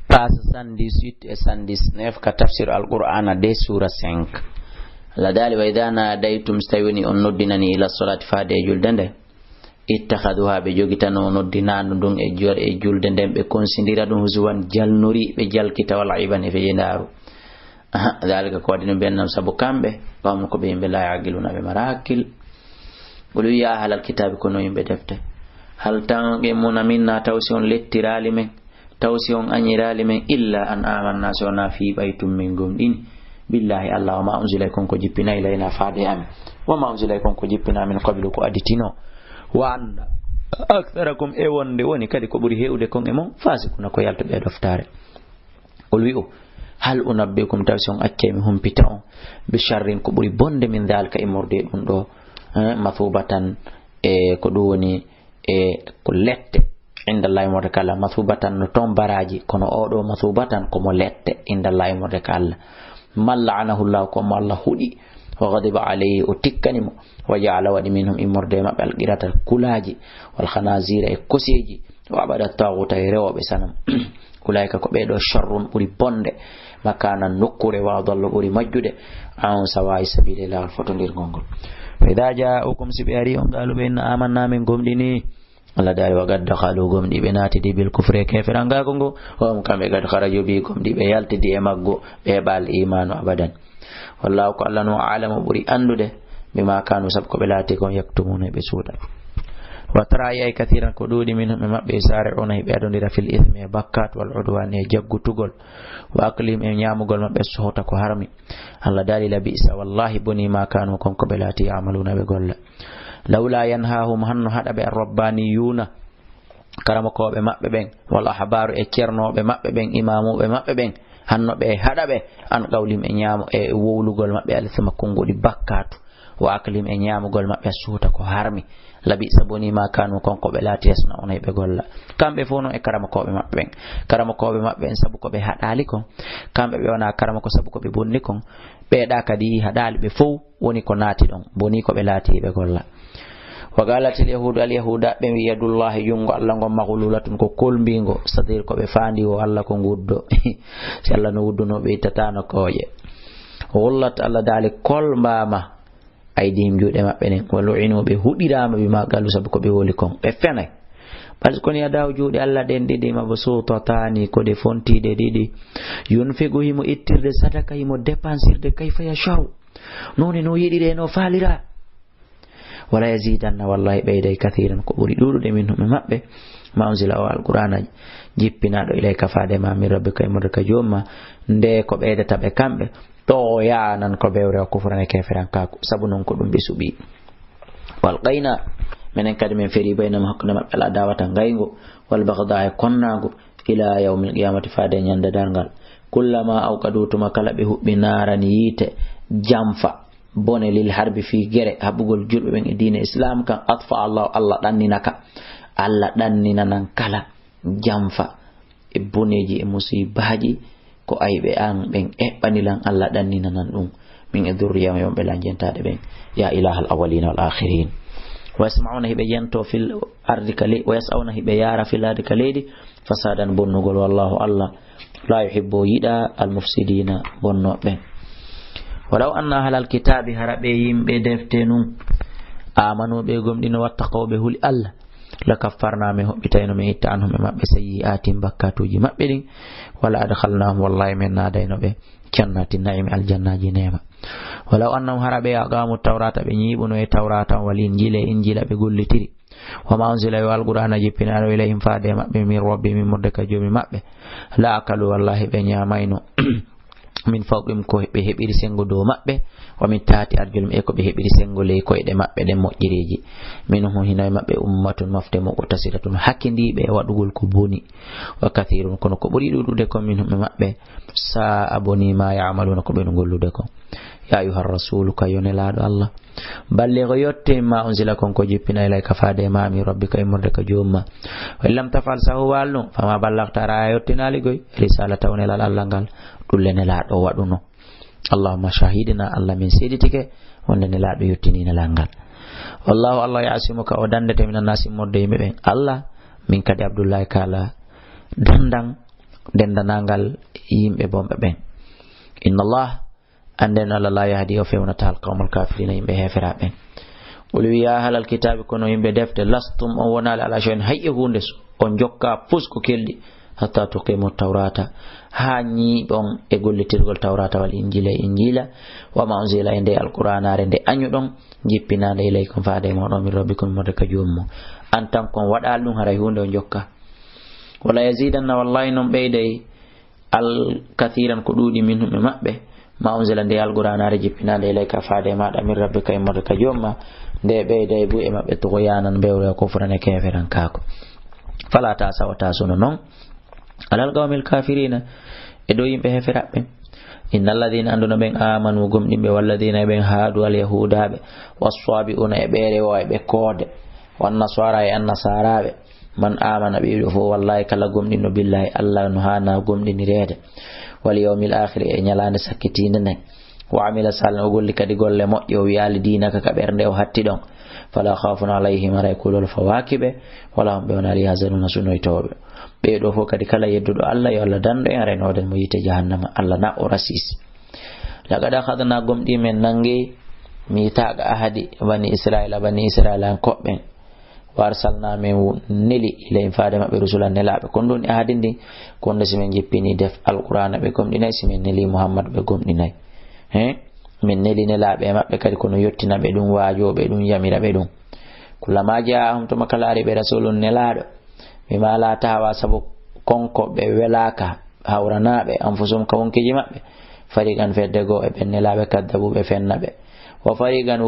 page 118 et 119 ka tafsir al-Qur'ana de sura 5 la dali wa idha nadaytum stawini on noddinani ila salati faade e julde nde ittakhaduha be jogitano noddinanu dun e jor e julde ndem be konsindira dum huzuwan jalnuri be jalkita wal iban e fejendaru dalika ko wadino bennam sabu kambe bam ko be yimbe la yaqiluna be marakil bulu ya halal kitab ko no yimbe defte hal tange munaminna tawsion lettirali men tawsion anyirali men illa an amanna sona fi baytum min gumdin billahi allah ma unzila kon ko jippina ilayna faade am wa ma unzila kon ko jippina min qablu ko aditino wa anna aktharakum e wonde woni kadi ko buri hewde kon e mon fasikuna ko yalto be doftare ol wi o hal unabbikum tawsion accemi humpita on bi sharrin ko buri bonde min dalka e morde dum do mathubatan e ko do woni e ko lette inda Allah mo kala mathubatan no ton baraji kono odo mathubatan ko mo lette inda Allah mo kala mal la'anahu Allah ko Allah hudi wa ghadiba alayhi o tikkanimo wa ja'ala wadi minhum imorde mabbe alqirata kulaji wal khanazira e koseji wa abada tawuta e rewbe sanam ulaika ko be do sharrun buri bonde makana nokure wa dallu buri majjude an sawai sabilillah fotondir gongol fa ja'ukum sibiyari on galu be amanna min gomdini Allah dari wa gadda khalu gomdi be nati di bil kufre kafiranga gongo o kambe gad kharaju bi gomdi be yaltidi e maggo be bal imanu abadan wallahu ko Allah no alamu buri andude bima kanu sab ko be lati kon yaktumuna be suda wa tara ya kathiran ko dudi min mabbe sari'una be adondira fil ithmi bakkat wal udwan e jaggutugol wa aqlim e nyamugol mabbe sohota ko harmi Allah dari la bisa wallahi buni ma kanu kon ko be lati amaluna be golla lawla yanhahum hannu hada be rabbaniyuna karama ko be mabbe ben wal ahbaru e cerno be mabbe ben imamu be mabbe ben hanno be hada be an qawlim e nyamo e wowlugol mabbe alisama kongodi bakkatu wa aklim e nyamugol mabbe suuta ko harmi labi saboni ma kanu konko be lati yasna onay be golla kambe fono e karama ko be mabbe ben karama ko be mabbe en sabu ko be hadali kon kambe be wana karama ko sabu ko be bonni kon be da kadi hadali be fo woni ko nati don boni ko be lati be golla wa galat al yahud al yahuda be yadullahi jungo Allah ngom maghlulatun ko kolbingo sadir ko be fandi o Allah ko guddo si Allah no wudduno be tatano koje wallat Allah dali kolmbama aydim juude mabbe nen walu'inu be hudirama bima galu sabu ko be woli kon be fenay parce que ni adaw juude Allah den didi mabsuto tani ko de fontide didi yunfigu himo ittirde sadaka himo dépensirde kayfa yashaw noni no yidire no falira wala yazidanna wallahi bayday kathiran ko buri dudude minhum mabbe ma unzila al-qur'ana jippina do ilayka faade ma min rabbika imraka jomma nde ko beydata be kambe to yanan ko bewre ko furane keferan ka sabu non ko dum bisubi wal qayna menen kadi men feri baynam hakuna mabbe la dawata ngaygo wal baghdha konnago ila yawmil qiyamati faade nyanda dangal kullama awqadutuma kala be hubbi narani yite jamfa bone lil harbi fi gere habugol julbe ben e diine islam kan atfa Allah danninaka Allah danninanan kala jamfa e boneji e musibaji ko aybe an ben ebbanilan Allah danninanan dum min e durriyam yombe lanjentade ben ya ilahal awwalin wal akhirin wasma'una hibe yanto fil ardi kali wa yas'una hibe yara fil ardi kalidi fasadan bonnugol wallahu Allah la yuhibbu yida al mufsidina bonnobe walau anna halal kitabi harabe yimbe deftenu amanu be gomdino wattaqaw be huli Allah la kaffarna me hobbitayno me itta anhum mabbe sayyi'atin bakkatuji mabbe din wala adkhalnahum wallahi min nadayno be jannatin na'im aljannaji nema walau annahum harabe aqamu tawrata be nyibuno e tawrata wal injila be gollitiri wama unzila wal qur'ana jippinaro ilayhim faade mabbe min rabbi min murdaka jomi mabbe la akalu wallahi be nyamayno min fawqim ko be hebiri sengo do mabbe wa min taati arjulum e ko be hebiri sengo le ko ede mabbe den mojjireji minhum hinay mabbe ummatun mafte mo utasiratun hakindi be wadugol ko boni wa kathirun kono ko buri dudude ko minhum mabbe sa aboni ma ya'maluna ko be gollude ko ya ayuha rasul kayonelado Allah balligh yotte ma unzila kon ko jippina ilay ka faade ma mi rabbika imurde ka jomma wa lam tafal sahu walno fama ballagta ra yottinali goy risalata wonelal Allah ngal dullene laado waduno Allahumma shahidina Allah min seditike wonde ne laado yottinina langal wallahu Allah ya'simuka o dandete minan nasi modde yimbe ben Allah min kadi Abdullah kala dandang dendanangal yimɓe bomɓe ɓen. Inna Allah anden Allah la yahdi o fewnata alqawmal kafirina yimɓe hefera ɓen. Qul ya ahlal kitabi kono yimɓe defte lastum on wonali ala shay'in hayye hunde on jokka fusko keldi hatta tuqimu tawrata ha ñiiɓon e gollitirgol tawrata wal injila wama unzila e nde alqur'anare nde añuɗon jippinade ilaykum faade moɗon min rabbikum mode ka jommo an tan kon waɗal ɗum haray hunde on jokka. Wala yazidanna wallahi non ɓeyday al kathiran ko ɗuuɗi minhum e maɓɓe ma unzila nde alqur'anare jippinade ilayka faade maɗa min rabbika e mode ka jomma nde ɓeyday bu e maɓɓe tughyanan bewre kufrane keferan kako. Fala ta sawata suno non alal qawmil kafirina e do yimɓe heferaɓe. Innal ladina anduna ben amanu gomɗinɓe walladina ben haadu al yahudaɓe wassabiuna e ɓeere o e ɓe koode wan nasara e annasaraɓe man amana ɓiɗo fo wallahi kala gomɗinno billahi Allah no hana gomɗinirede wal yawmil akhir e ñalande sakkitinde nden wa amila salihan o golli kadi golle moƴƴe o wiyali dinaka ka ɓernde o hatti ɗon fala khafun alayhim ara kulul fawakibe wala hum bewna yahzanuna sunoytoɓe ɓeɗo fof kadi kala yedduɗo Allah yo Allah dando en renoden mo yite jahannama Allah na o rasisi. Laqad akhadna gomɗi men nangi mitaqa ahadi bani israil an koɓɓen wa arsalna min neli ilayhim faade maɓɓe rusulan nelaɓe kon ɗum ahadi ndi konde simin jippini def alqur'ana ɓe gomɗinayi simin neli Muhammad ɓe gomɗinayi min neli nelaɓe maɓɓe kadi kono yettina ɓe ɗum waajoɓe ɗum yamira ɓe ɗum kullama ja'ahum to makalari ɓe rasulun nelaɗo bima la tawa sabu konko ɓe welaka hawranaɓe anfusum kawonkiji maɓɓe fariqan fedde go e ɓen nelaɓe kaddabuɓe fennaɓe wa fariqan